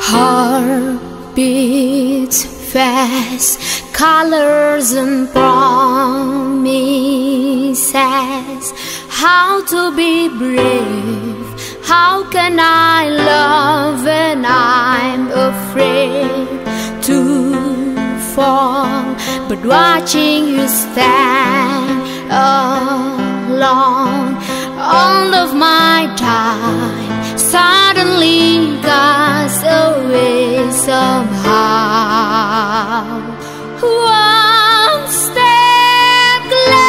Heart beats fast, colors and promises. How to be brave? How can I love when I'm afraid to fall? But watching you stand alone, all of my time suddenly goes away somehow. One step closer,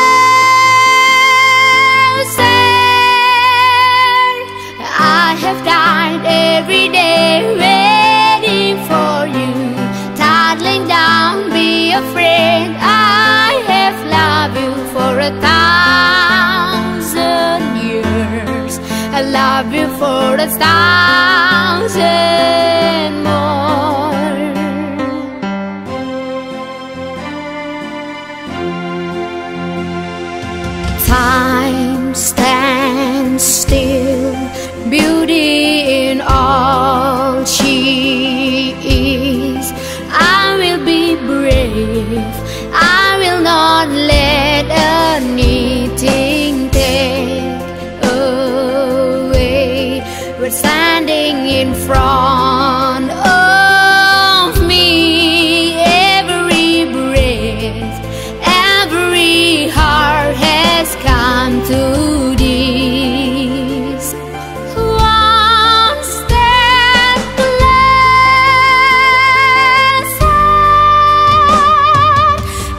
I have died every day waiting for you, toddling down, be afraid. I have loved you for 1,000 years. I love you for 1,000 more. Time stands still, beauty in all she is. I will be brave, I will not let anything take away. We're standing in front of me, every breath, every heart has come to this. One step closer,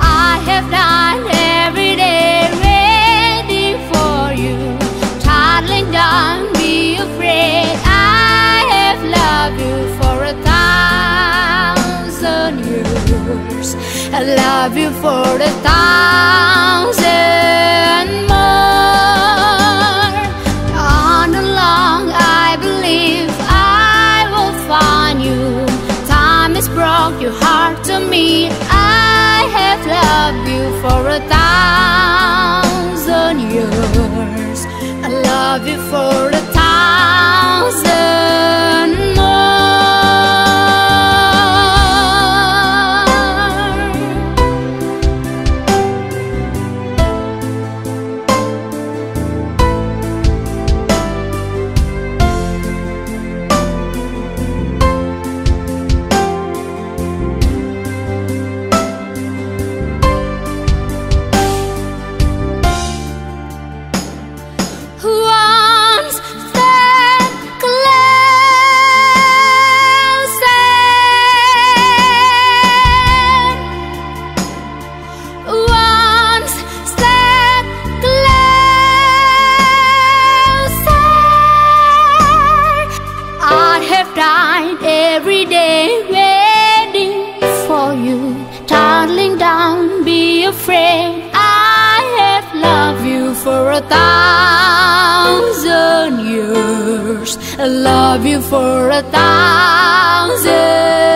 I have died every day waiting for you, toddling down, be afraid. I have loved you for 1,000 years. I love you for 1,000 more. On along, I believe I will find you. Time has brought your heart to me. I have loved you for 1,000 years. I love you for 1,000 more. One step closer, one step closer. I have died every day waiting for you, toddling down, be afraid. I have loved you for 1,000 years. I love you for 1,000